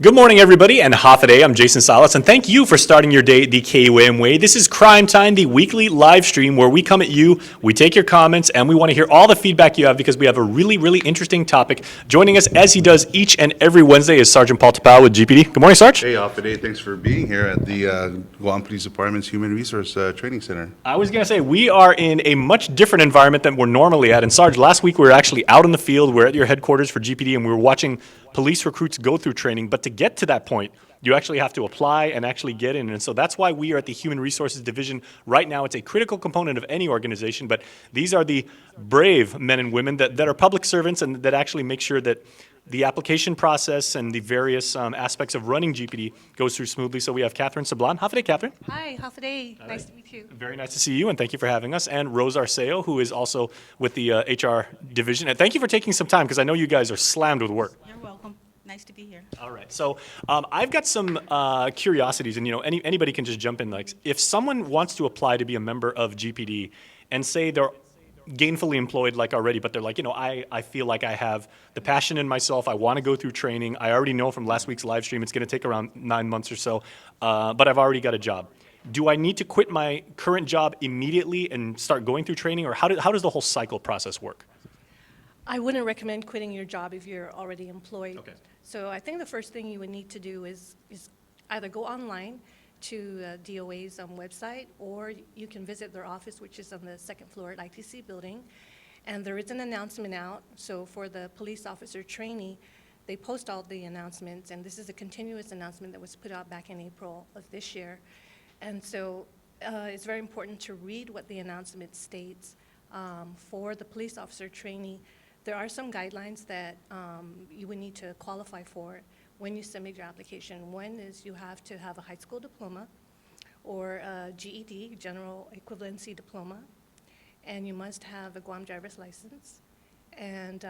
Good morning, everybody, and Hafaday. I'm Jason Salas, and thank you for starting your day the KUAM way. This is Crime Time, the weekly live stream where we come at you, we take your comments, and we want to hear all the feedback you have because we have a really, really interesting topic. Joining us, as he does each and every Wednesday, is Sergeant Paul Tapao with GPD. Good morning, Sarge. Hey, Hafaday. Thanks for being here at the Guam Police Department's Human Resource Training Center. I was going to say, we are in a much different environment than we're normally at. And Sarge, last week we were actually out in the field. We're at your headquarters for GPD, and we were watching police recruits go through training. But to get to that point, you actually have to apply and actually get in. And so that's why we are at the Human Resources Division right now. It's a critical component of any organization, but these are the brave men and women that are public servants and that actually make sure that the application process and the various aspects of running GPD goes through smoothly. So we have Katherine Sablan. Hafaday, Katherine. Hi, Hafaday. Nice to meet you. Very nice to see you, and thank you for having us. And Rose Arceo, who is also with the HR division. And thank you for taking some time, because I know you guys are slammed with work. You're welcome. Nice to be here. All right. So I've got some curiosities, and anybody can just jump in. Like, if someone wants to apply to be a member of GPD, and say they're gainfully employed like already, but they're like, I feel like I have the passion in myself. I want to go through training. I already know from last week's live stream it's going to take around 9 months or so, but I've already got a job. Do I need to quit my current job immediately and start going through training, or how does the whole cycle process work? I wouldn't recommend quitting your job if you're already employed. Okay. So I think the first thing you would need to do is either go online to DOA's website, or you can visit their office, which is on the second floor at ITC building. And there is an announcement out. So for the police officer trainee, they post all the announcements, and this is a continuous announcement that was put out back in April of this year. And so it's very important to read what the announcement states. For the police officer trainee, there are some guidelines that you would need to qualify for when you submit your application. One is you have to have a high school diploma or a GED, General Equivalency Diploma, and you must have a Guam driver's license. And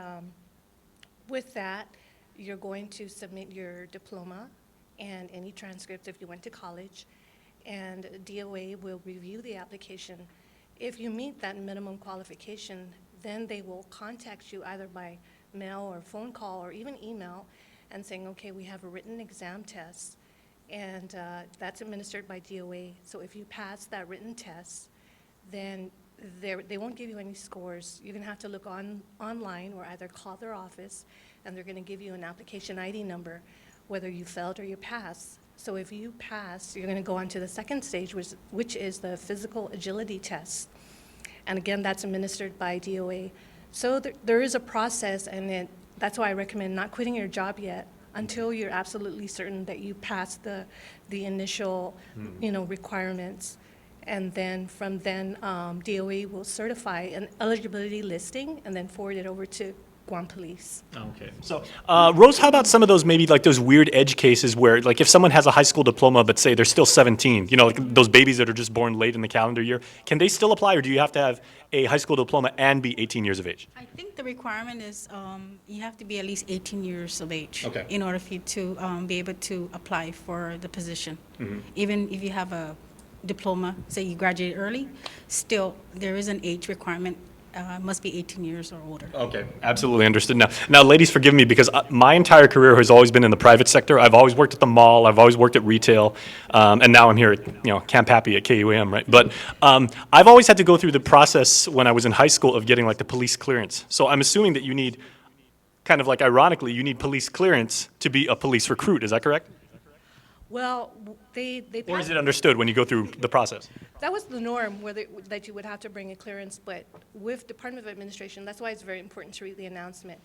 with that, you're going to submit your diploma and any transcripts if you went to college, and DOA will review the application. If you meet that minimum qualification, then they will contact you either by mail or phone call or even email and saying, okay, we have a written exam test, and that's administered by DOA. So if you pass that written test, then they won't give you any scores. You're going to have to look online or either call their office, and they're going to give you an application ID number, whether you failed or you passed. So if you pass, you're going to go on to the second stage, which is the physical agility test. And again, that's administered by DOA. So there is a process, and that's why I recommend not quitting your job yet until you're absolutely certain that you pass the initial requirements. And then from then, DOA will certify an eligibility listing and then forward it over to Guam Police. Okay. So, Rose, how about some of those maybe like those weird edge cases where, like, if someone has a high school diploma but say they're still 17, like those babies that are just born late in the calendar year, can they still apply, or do you have to have a high school diploma and be 18 years of age? I think the requirement is you have to be at least 18 years of age Okay. in order for you to be able to apply for the position. Mm-hmm. Even if you have a diploma, say you graduated early, still there is an age requirement. Must be 18 years or older. Okay, absolutely understood. Now, ladies, forgive me, because my entire career has always been in the private sector. I've always worked at the mall. I've always worked at retail, and now I'm here at Camp Happy at KUAM, right? But I've always had to go through the process when I was in high school of getting like the police clearance. So I'm assuming that you need, kind of like ironically, you need police clearance to be a police recruit. Is that correct? Well, they Or is it understood when you go through the process? That was the norm, that you would have to bring a clearance, but with Department of Administration, that's why it's very important to read the announcement.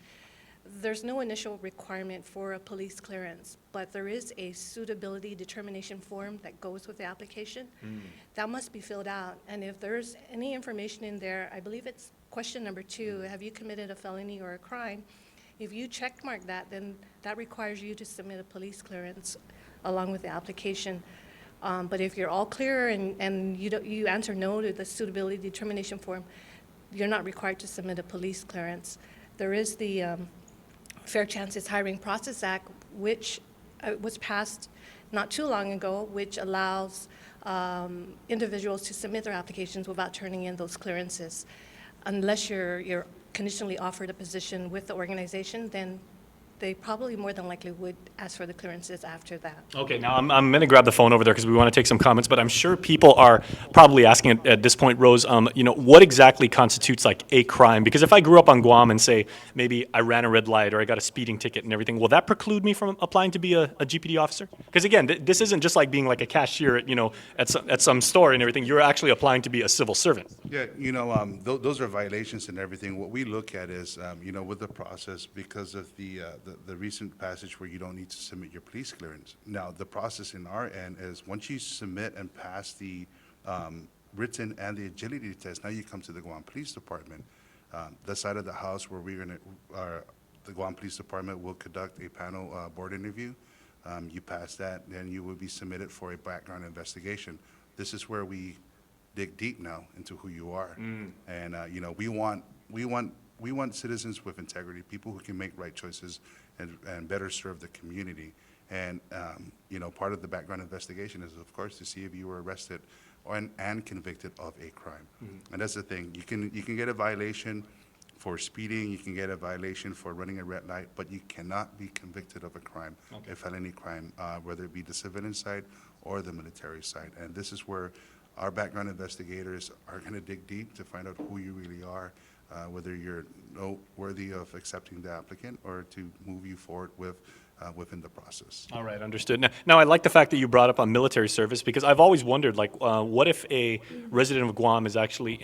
There's no initial requirement for a police clearance, but there is a suitability determination form that goes with the application. That must be filled out, and if there's any information in there, I believe it's question number 2, have you committed a felony or a crime? If you checkmark that, then that requires you to submit a police clearance along with the application. But if you're all clear and you answer no to the suitability determination form, you're not required to submit a police clearance. There is the Fair Chances Hiring Process Act, which was passed not too long ago, which allows individuals to submit their applications without turning in those clearances. Unless you're conditionally offered a position with the organization, then they probably more than likely would ask for the clearances after that. Okay, now I'm going to grab the phone over there because we want to take some comments, but I'm sure people are probably asking at this point, Rose, what exactly constitutes like a crime? Because if I grew up on Guam and say maybe I ran a red light or I got a speeding ticket and everything, will that preclude me from applying to be a GPD officer? Because again, this isn't just like being like a cashier at some store and everything. You're actually applying to be a civil servant. Yeah, those are violations and everything. What we look at is, with the process, because of the recent passage where you don't need to submit your police clearance. Now, the process in our end is once you submit and pass the written and the agility test, now you come to the Guam Police Department. The side of the house where the Guam Police Department will conduct a panel board interview. You pass that, then you will be submitted for a background investigation. This is where we dig deep now into who you are. And, we want citizens with integrity, people who can make right choices and better serve the community. And, part of the background investigation is, of course, to see if you were arrested and convicted of a crime. And that's the thing. You can get a violation for speeding, you can get a violation for running a red light, but you cannot be convicted of a crime, a felony crime, whether it be the civilian side or the military side. And this is where our background investigators are going to dig deep to find out who you really are, whether you're worthy of accepting the applicant or to move you forward within the process. All right, understood. Now, I like the fact that you brought up on military service because I've always wondered, like, what if a resident of Guam is actually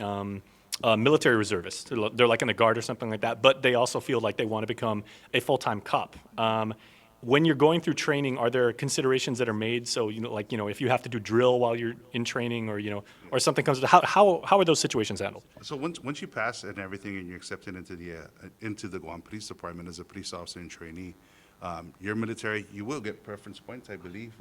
a military reservist? They're like in the Guard or something like that, but they also feel like they want to become a full-time cop. When you're going through training, are there considerations that are made? So, if you have to do drill while you're in training or something comes to, how are those situations handled? So once you pass and everything and you're accepted into the Guam Police Department as a police officer and trainee, your military, you will get preference points, I believe,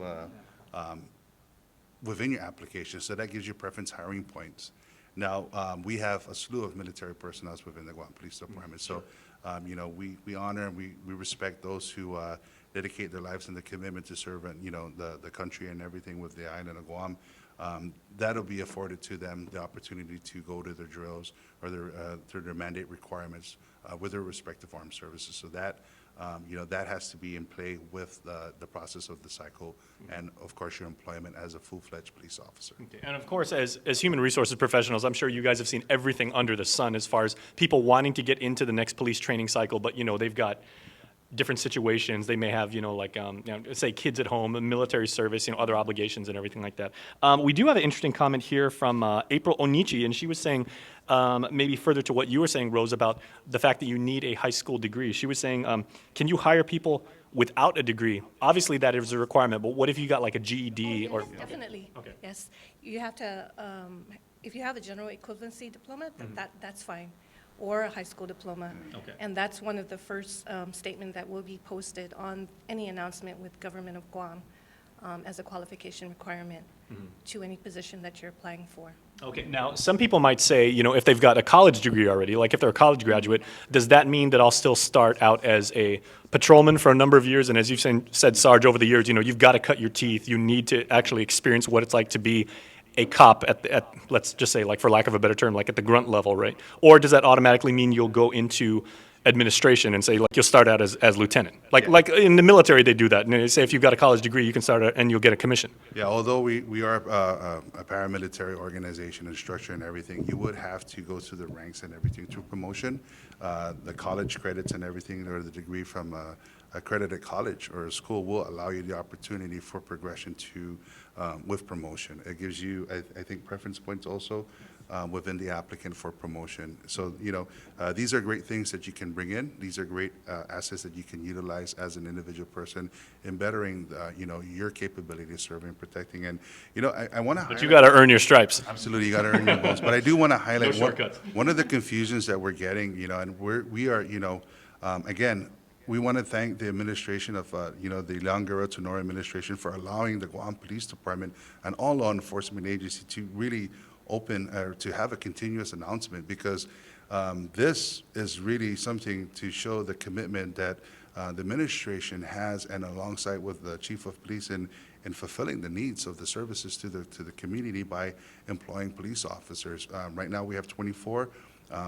within your application. So that gives you preference hiring points. Now, we have a slew of military personnel within the Guam Police Department. So, we honor and we respect those who dedicate their lives and the commitment to serve, the country and everything with the island of Guam. That'll be afforded to them the opportunity to go to their drills or their mandate requirements with their respective armed services. So that that has to be in play with the process of the cycle and, of course, your employment as a full-fledged police officer. Okay. And of course, as human resources professionals, I'm sure you guys have seen everything under the sun as far as people wanting to get into the next police training cycle, but, they've got different situations. They may have, say kids at home, military service, other obligations and everything like that. We do have an interesting comment here from April Onichi, and she was saying, maybe further to what you were saying, Rose, about the fact that you need a high school degree. She was saying, can you hire people without a degree? Obviously, that is a requirement, but what if you got like a GED or? Definitely. Okay. Yes. You have to, if you have a general equivalency diploma, that's fine, or a high school diploma. Okay. And that's one of the first statement that will be posted on any announcement with Government of Guam as a qualification requirement to any position that you're applying for. Okay, now, some people might say, if they've got a college degree already, like if they're a college graduate, does that mean that I'll still start out as a patrolman for a number of years? And as you've said, Sarge, over the years, you've got to cut your teeth. You need to actually experience what it's like to be a cop at let's just say, like, for lack of a better term, like at the grunt level, right? Or does that automatically mean you'll go into administration and say, like, you'll start out as lieutenant? Like in the military, they do that. And they say if you've got a college degree, you can start out and you'll get a commission. Yeah, although we are a paramilitary organization and structure and everything, you would have to go through the ranks and everything through promotion. The college credits and everything, or the degree from a accredited college or a school will allow you the opportunity for progression to with promotion. It gives you, I think, preference points also within the applicant for promotion. So, these are great things that you can bring in. These are great assets that you can utilize as an individual person in bettering, your capability of serving, protecting. And, I want to highlight. But you got to earn your stripes. Absolutely, you got to earn your bones. But I do want to highlight No shortcuts. one of the confusions that we're getting, and we are, again, We want to thank the administration of, the Leon-Guerrero Tenora administration for allowing the Guam Police Department and all law enforcement agency to really to have a continuous announcement, because this is really something to show the commitment that the administration has, and alongside with the chief of police in fulfilling the needs of the services to the community by employing police officers. Right now, we have 24.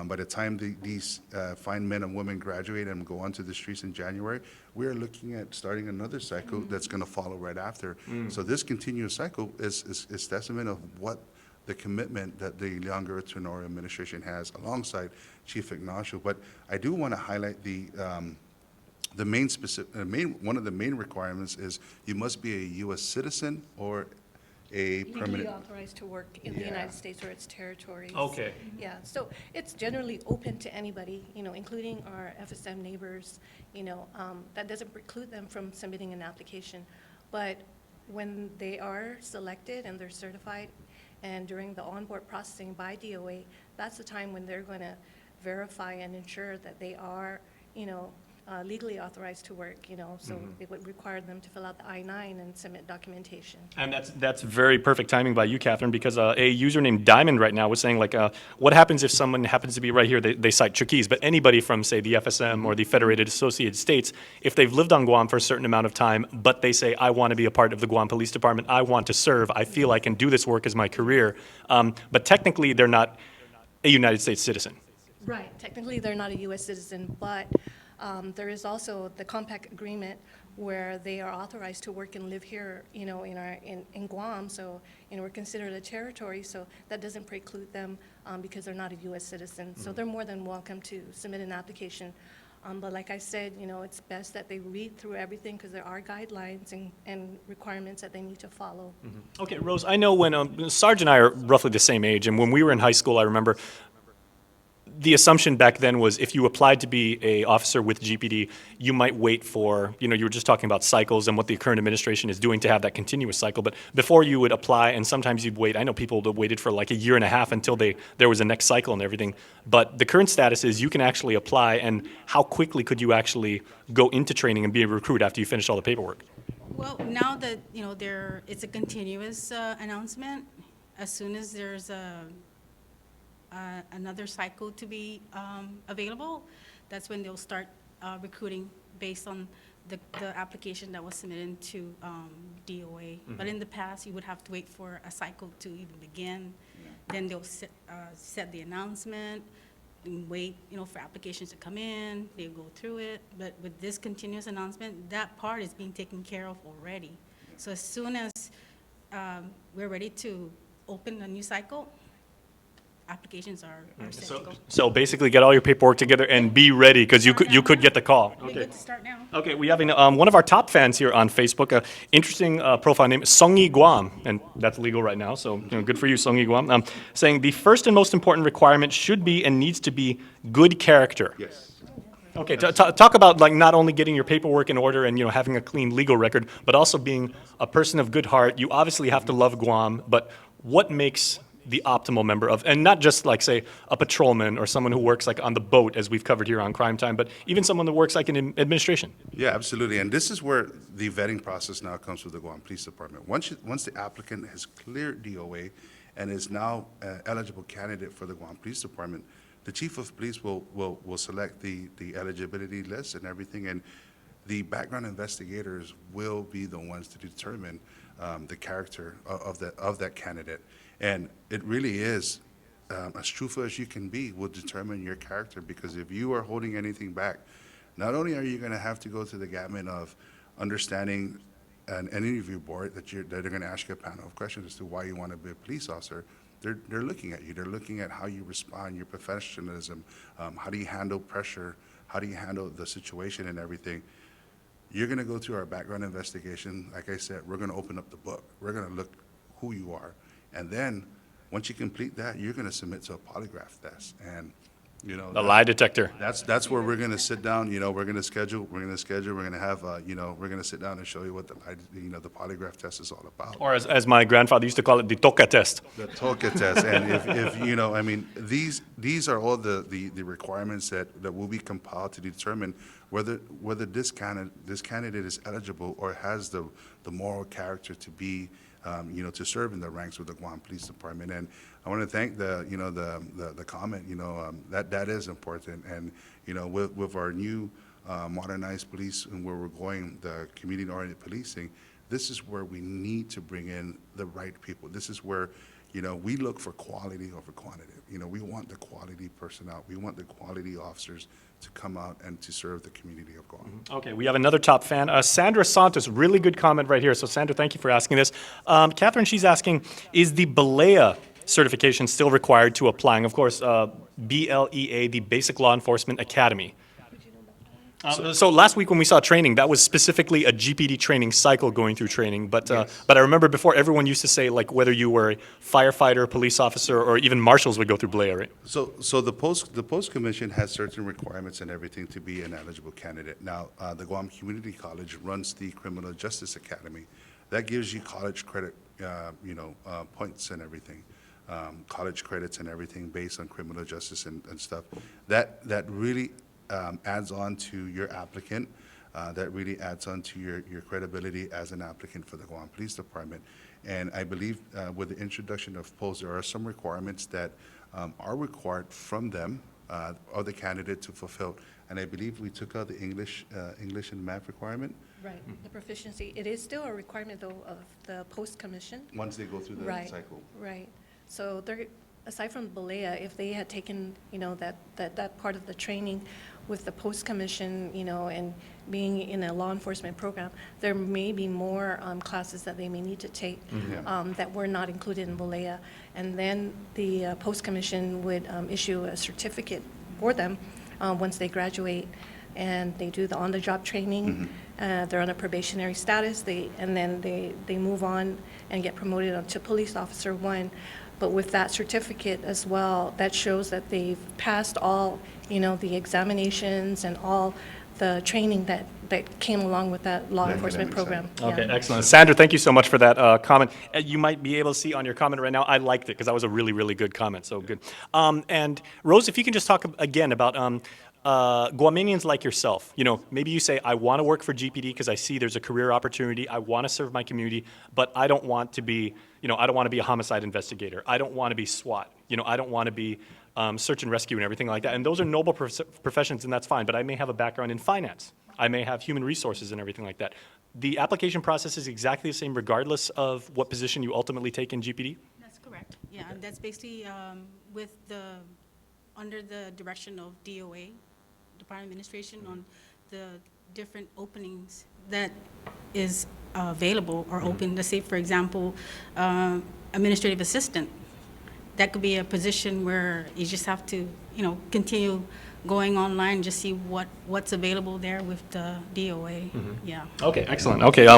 By the time these fine men and women graduate and go onto the streets in January, we are looking at starting another cycle that's going to follow right after. So this continuous cycle is testament of what the commitment that the Leon-Guerrero Tenora administration has alongside Chief Ignacio. But I do want to highlight one of the main requirements is you must be a U.S. citizen or a Legally permanent. authorized to work in the Yeah. United States or its territories. Okay. Yeah, so it's generally open to anybody, including our FSM neighbors, that doesn't preclude them from submitting an application. But when they are selected and they're certified, and during the onboard processing by DOA, that's the time when they're going to verify and ensure that they are, legally authorized to work, so it would require them to fill out the I-9 and submit documentation. And that's very perfect timing by you, Catherine, because a user named Diamond right now was saying, like, what happens if someone happens to be right here, they cite Chuquis, but anybody from, say, the FSM or the Federated Associated States, if they've lived on Guam for a certain amount of time, but they say, I want to be a part of the Guam Police Department, I want to serve, I feel I can do this work as my career, but technically they're not a United States citizen. Right, technically, they're not a U.S. citizen, but there is also the compact agreement where they are authorized to work and live here, in Guam. So, we're considered a territory, so that doesn't preclude them because they're not a U.S. citizen. So they're more than welcome to submit an application. But like I said, it's best that they read through everything because there are guidelines and requirements that they need to follow. Okay, Rose, I know when Sarge and I are roughly the same age, and when we were in high school, I remember the assumption back then was if you applied to be a officer with GPD, you might wait for, you were just talking about cycles and what the current administration is doing to have that continuous cycle. But before you would apply, and sometimes you'd wait, I know people that waited for like a year and a half until there was a next cycle and everything. But the current status is you can actually apply, and how quickly could you actually go into training and be a recruit after you finish all the paperwork? Well, now that, it's a continuous announcement, as soon as there's another cycle to be available, that's when they'll start recruiting based on the application that was submitted to DOA. But in the past, you would have to wait for a cycle to even begin. Then they'll set the announcement and wait, for applications to come in. They'll go through it. But with this continuous announcement, that part is being taken care of already. So as soon as we're ready to open a new cycle, applications are set to go. So basically get all your paperwork together and be ready, because you could get the call. We're good to start now. Okay, we have one of our top fans here on Facebook, interesting profile name, Songi Guam, and that's legal right now, so good for you, Songi Guam, saying the first and most important requirement should be and needs to be good character. Yes. Okay, talk about like not only getting your paperwork in order and having a clean legal record, but also being a person of good heart. You obviously have to love Guam, but what makes the optimal member of, and not just like, say, a patrolman or someone who works like on the boat, as we've covered here on Crime Time, but even someone that works like in administration? Yeah, absolutely. And this is where the vetting process now comes with the Guam Police Department. Once the applicant has cleared DOA and is now an eligible candidate for the Guam Police Department, the chief of police will select the eligibility list and everything, and the background investigators will be the ones to determine the character of that candidate. And it really is, as truthful as you can be will determine your character, because if you are holding anything back, not only are you going to have to go through the gamut of understanding an interview board that they're going to ask you a panel of questions as to why you want to be a police officer. They're looking at you. They're looking at how you respond, your professionalism, how do you handle pressure, how do you handle the situation and everything. You're going to go through our background investigation. Like I said, we're going to open up the book. We're going to look who you are. And then, once you complete that, you're going to submit to a polygraph test. And You know, The lie detector. that's where we're gonna sit down, you know, we're gonna schedule, we're gonna have, you know, we're gonna sit down and show you what the polygraph test is all about. Or as my grandfather used to call it, the toca test. The TOCA test, and if, you know, I mean, these are all the requirements that will be compiled to determine whether this candidate is eligible or has the moral character to be, you know, to serve in the ranks with the Guam Police Department. And I want to thank the comment, you know, that is important. And, you know, with our new modernized police and where we're going, the community-oriented policing, this is where we need to bring in the right people. This is where, you know, we look for quality over quantity. You know, we want the quality personnel. We want the quality officers to come out and to serve the community of Guam. Okay, we have another top fan, Sandra Santos, really good comment right here. So Sandra, thank you for asking this. Catherine, she's asking, is the BLEA certification still required to apply? And of course, BLEA, the Basic Law Enforcement Academy. So last week when we saw training, that was specifically a GPD training cycle going through training. But I remember before everyone used to say, like, whether you were a firefighter, police officer, or even marshals would go through BLEA, right? So the post commission has certain requirements and everything to be an eligible candidate. Now, the Guam Community College runs the Criminal Justice Academy. That gives you college credit, you know, points and everything, college credits and everything based on criminal justice and stuff. That really adds on to your applicant. That really adds on to your credibility as an applicant for the Guam Police Department. And I believe with the introduction of POST, there are some requirements that are required from them or the candidate to fulfill. And I believe we took out the English and math requirement. Right, the proficiency. It is still a requirement, though, of the post commission. Once they go through the Right, cycle. right. So they're, aside from BLEA, if they had taken, you know, that part of the training with the post commission, you know, and being in a law enforcement program, there may be more classes that they may need to take that were not included in BLEA. And then the post commission would issue a certificate for them once they graduate, and they do the on-the-job training. They're on a probationary status, and then they move on and get promoted on to police officer 1. But with that certificate as well, that shows that they've passed all, you know, the examinations and all the training that came along with that law enforcement program. Okay, Yeah. excellent. Sandra, thank you so much for that comment. You might be able to see on your comment right now, I liked it because that was a really, really good comment, so good. And Rose, if you can just talk again about Guamanians like yourself. You know, maybe you say, I want to work for GPD because I see there's a career opportunity. I want to serve my community, but I don't want to be, you know, I don't want to be a homicide investigator. I don't want to be SWAT. You know, I don't want to be search and rescue and everything like that. And those are noble professions, and that's fine, but I may have a background in finance. I may have human resources and everything like that. The application process is exactly the same regardless of what position you ultimately take in GPD? That's correct. Yeah, and that's basically under the direction of DOA, Department of Administration, on the different openings that is available or open. Let's say, for example, administrative assistant. That could be a position where you just have to, you know, continue going online, just see what's available there with the DOA. Yeah. Okay, excellent. Okay, I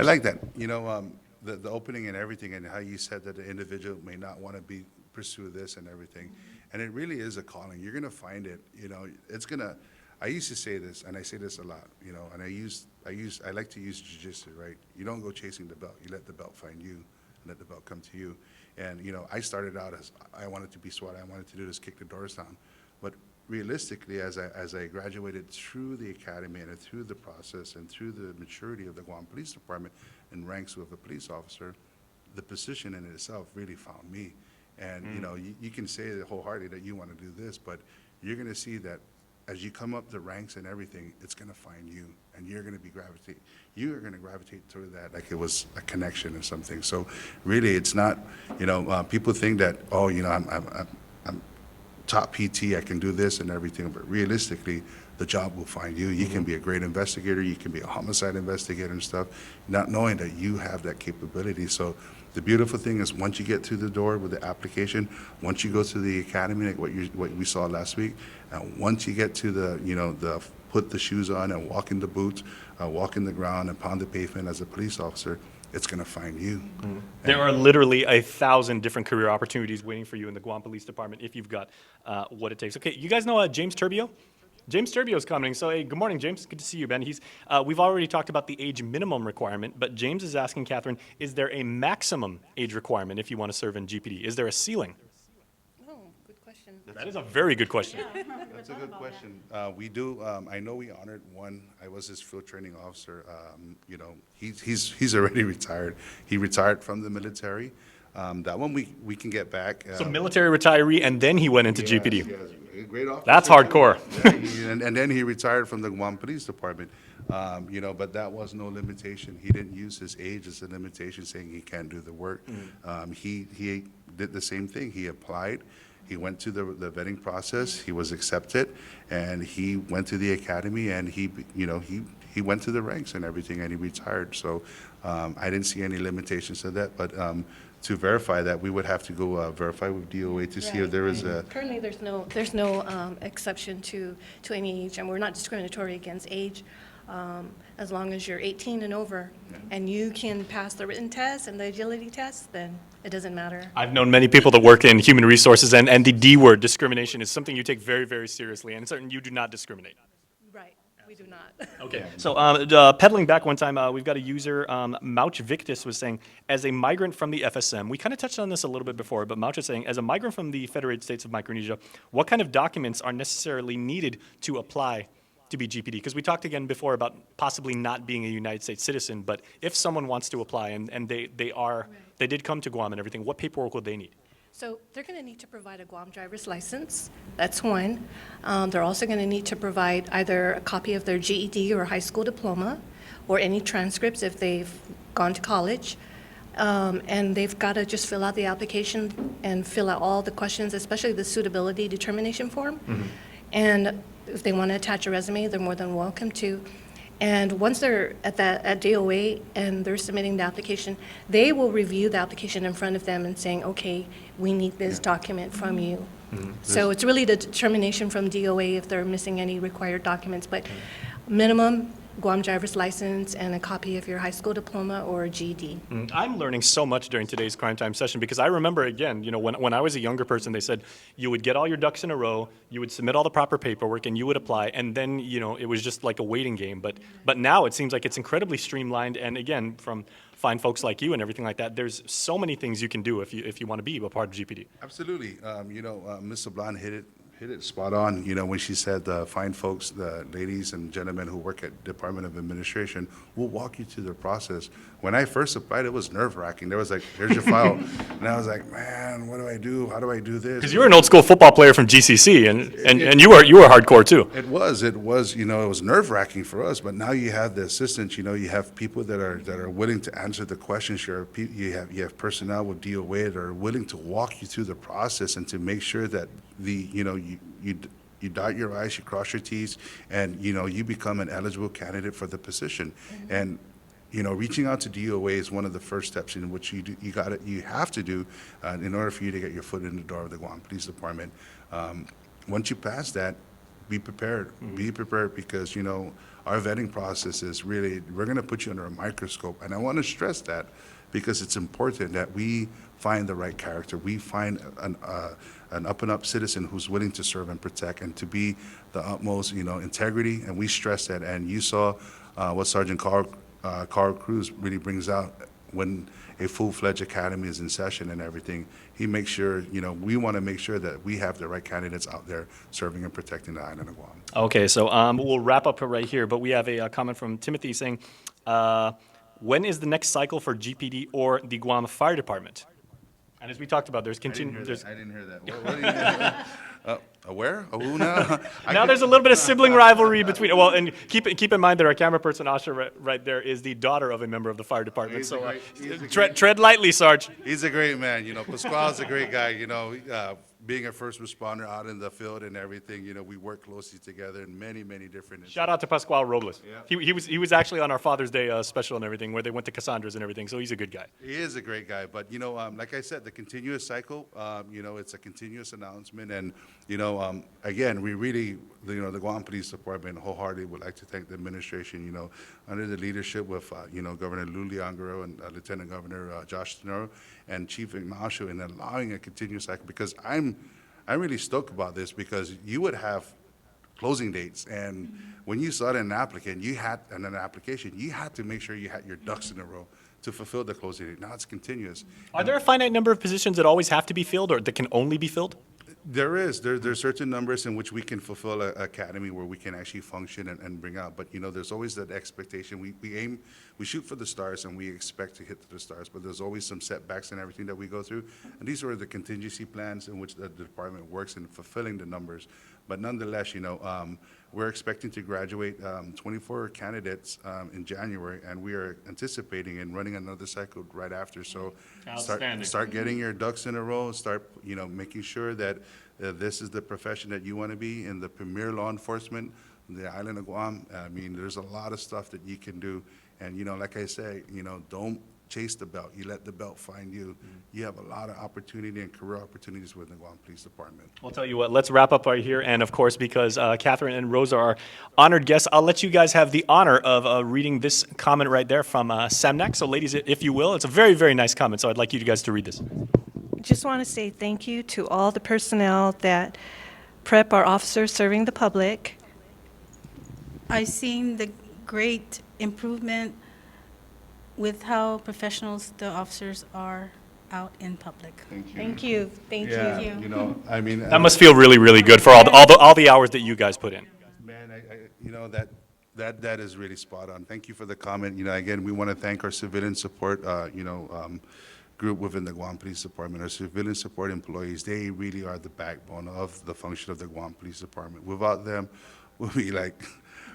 like that. You know, the opening and everything, and how you said that the individual may not want to pursue this and everything. And it really is a calling. You're going to find it, you know, it's going to, I used to say this, and I say this a lot, you know, and I like to use jiu-jitsu, right? You don't go chasing the belt. You let the belt find you, and let the belt come to you. And, you know, I started out as, I wanted to be SWAT. I wanted to do this, kick the doors down. But realistically, as I graduated through the academy and through the process and through the maturity of the Guam Police Department and ranks with a police officer, the position in itself really found me. And, you know, you can say wholeheartedly that you want to do this, but you're going to see that as you come up the ranks and everything, it's going to find you, and you're going to gravitate toward that like it was a connection or something. So really, it's not, you know, people think that, oh, you know, I'm top PT, I can do this and everything, but realistically, the job will find you. You can be a great investigator, you can be a homicide investigator and stuff, not knowing that you have that capability. So the beautiful thing is, once you get through the door with the application, once you go to the academy, like what we saw last week, once you get to the, you know, put the shoes on and walk in the boots, walk in the ground and pound the pavement as a police officer, it's going to find you. There are literally 1,000 different career opportunities waiting for you in the Guam Police Department if you've got what it takes. Okay, you guys know James Turbio? James Turbio is coming. So, hey, good morning, James. Good to see you, Ben. We've already talked about the age minimum requirement, but James is asking Catherine, is there a maximum age requirement if you want to serve in GPD? Is there a ceiling? Oh, good question. That is a very good question. That's a good question. We do, I know we honored one, I was his field training officer. You know, he's already retired. He retired from the military. That one we can get back. So military retiree, and then he went into GPD. Yes, a great officer. That's hardcore. Yeah, and then he retired from the Guam Police Department. You know, but that was no limitation. He didn't use his age as a limitation, saying he can't do the work. He did the same thing. He applied. He went to the vetting process. He was accepted, and he went to the academy, and he went to the ranks and everything, and he retired. So I didn't see any limitations to that. But to verify that, we would have to go verify with DOA to see if there is a. Currently, there's no exception to any age, and we're not discriminatory against age. As long as you're 18 and over, and you can pass the written test and the agility test, then it doesn't matter. I've known many people that work in human resources, and the D word, discrimination, is something you take very, very seriously, and certain you do not discriminate. Right, we do not. Okay. So pedaling back one time, we've got a user, Mouch Victus was saying, as a migrant from the FSM, we kind of touched on this a little bit before, but Mouch is saying, as a migrant from the Federated States of Micronesia, what kind of documents are necessarily needed to apply to be GPD? Because we talked again before about possibly not being a United States citizen, but if someone wants to apply and they did come to Guam and everything, what paperwork would they need? So they're going to need to provide a Guam driver's license. That's one. They're also going to need to provide either a copy of their GED or high school diploma, or any transcripts if they've gone to college. And they've got to just fill out the application and fill out all the questions, especially the suitability determination form. And if they want to attach a resume, they're more than welcome to. And once they're at DOA and they're submitting the application, they will review the application in front of them and saying, okay, we need this document from you. So it's really the determination from DOA if they're missing any required documents. But minimum, Guam driver's license and a copy of your high school diploma or GED. I'm learning so much during today's Crime Time session because I remember, again, when I was a younger person, they said you would get all your ducks in a row, you would submit all the proper paperwork, and you would apply, and then, it was just like a waiting game. But now it seems like it's incredibly streamlined, and again, from fine folks like you and everything like that, there's so many things you can do if you want to be a part of GPD. Absolutely. Ms. Sablan hit it spot on, when she said the fine folks, the ladies and gentlemen who work at Department of Administration will walk you through the process. When I first applied, it was nerve-wracking. There was like, here's your file. And I was like, man, what do I do? How do I do this? Because you were an old school football player from GCC, and you were hardcore too. It was, it was nerve-wracking for us, but now you have the assistants, you have people that are willing to answer the questions. You have personnel with DOA that are willing to walk you through the process and to make sure that you dot your I's, you cross your T's, and, you become an eligible candidate for the position. And, reaching out to DOA is one of the first steps in which you have to do in order for you to get your foot in the door of the Guam Police Department. Once you pass that, be prepared. Be prepared because, our vetting process is really, we're going to put you under a microscope. And I want to stress that because it's important that we find the right character. We find an up-and-up citizen who's willing to serve and protect and to be the utmost, integrity. And we stress that. And you saw what Sergeant Carl Cruz really brings out when a full-fledged academy is in session and everything. He makes sure, we want to make sure that we have the right candidates out there serving and protecting the island of Guam. Okay, so we'll wrap up right here, but we have a comment from Timothy saying, when is the next cycle for GPD or the Guam Fire Department? And as we talked about, there's I didn't hear that. What do you where? Who now? Now there's a little bit of sibling rivalry between. Well, and keep in mind that our camera person Asha right there is the daughter of a member of the fire department. He's a So great- tread lightly, Sarge. He's a great man. Pasquale's a great guy. being a first responder out in the field and everything, you know, we work closely together in many, many different. Shout out to Pascual Robles. Yeah. He was actually on our Father's Day special and everything, where they went to Cassandra's and everything, so he's a good guy. He is a great guy, but, you know, like I said, the continuous cycle, you know, it's a continuous announcement, and, you know, again, we really, you know, the Guam Police Department wholeheartedly would like to thank the administration, you know, under the leadership with, you know, Governor Luli Angaro and Lieutenant Governor Josh Tenoro and Chief Ignacio in allowing a continuous cycle, because I'm really stoked about this, because you would have closing dates, and when you saw it in an applicant, you had, in an application, you had to make sure you had your ducks in a row to fulfill the closing date. Now it's continuous. Are there a finite number of positions that always have to be filled, or that can only be filled? There's certain numbers in which we can fulfill a academy where we can actually function and bring out, but, you know, there's always that expectation. We shoot for the stars and we expect to hit the stars, but there's always some setbacks in everything that we go through. And these are the contingency plans in which the department works in fulfilling the numbers. But nonetheless, you know, we're expecting to graduate 24 candidates in January, and we are anticipating and running another cycle right after. So Outstanding. start getting your ducks in a row, start, you know, making sure that this is the profession that you want to be in, the premier law enforcement, the island of Guam. I mean, there's a lot of stuff that you can do. And, you know, like I say, you know, don't chase the belt. You let the belt find you. You have a lot of opportunity and career opportunities within the Guam Police Department. I'll tell you what, let's wrap up right here. And of course, because Katherine and Rosa are honored guests, I'll let you guys have the honor of reading this comment right there from Samnak. So ladies, if you will, it's a very, very nice comment. So I'd like you guys to read this. Just want to say thank you to all the personnel that prep our officers serving the public. I've seen the great improvement with how professionals the officers are out in public. Thank you. Thank Yeah, you. you know, I mean. That must feel really, really good for all the hours that you guys put in. Man, you know, that is really spot on. Thank you for the comment. You know, again, we want to thank our civilian support, you know, group within the Guam Police Department. Our civilian support employees, they really are the backbone of the function of the Guam Police Department. Without them, we'll be like,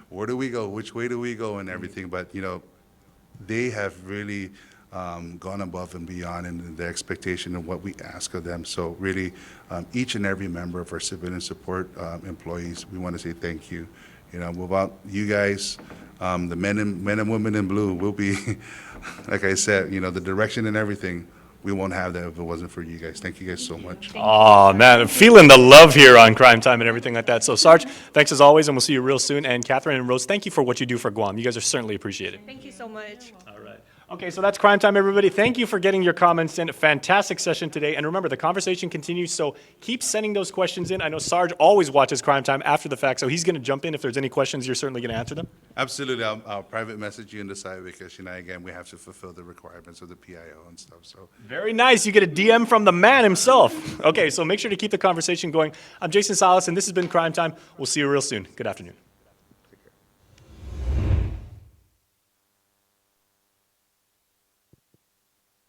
where do we go? Which way do we go and everything? But, you know, they have really gone above and beyond in the expectation of what we ask of them. So really, each and every member of our civilian support employees, we want to say thank you. You know, without you guys, the men and women in blue will be, like I said, you know, the direction and everything, we won't have that if it wasn't for you guys. Thank you guys so much. Oh, man, I'm feeling the love here on Crime Time and everything like that. So, Sarge, thanks as always, and we'll see you real soon. And Katherine and Rose, thank you for what you do for Guam. You guys are certainly appreciated. Thank you so much. All right. Okay, so that's Crime Time, everybody. Thank you for getting your comments in. A fantastic session today. And remember, the conversation continues, so keep sending those questions in. I know Sarge always watches Crime Time after the fact, so he's going to jump in. If there's any questions, you're certainly going to answer them. Absolutely. I'll private message you and decide, because, you know, again, we have to fulfill the requirements of the PIO and stuff. So Very nice. You get a DM from the man himself. Okay, so make sure to keep the conversation going. I'm Jason Salas, and this has been Crime Time. We'll see you real soon. Good afternoon.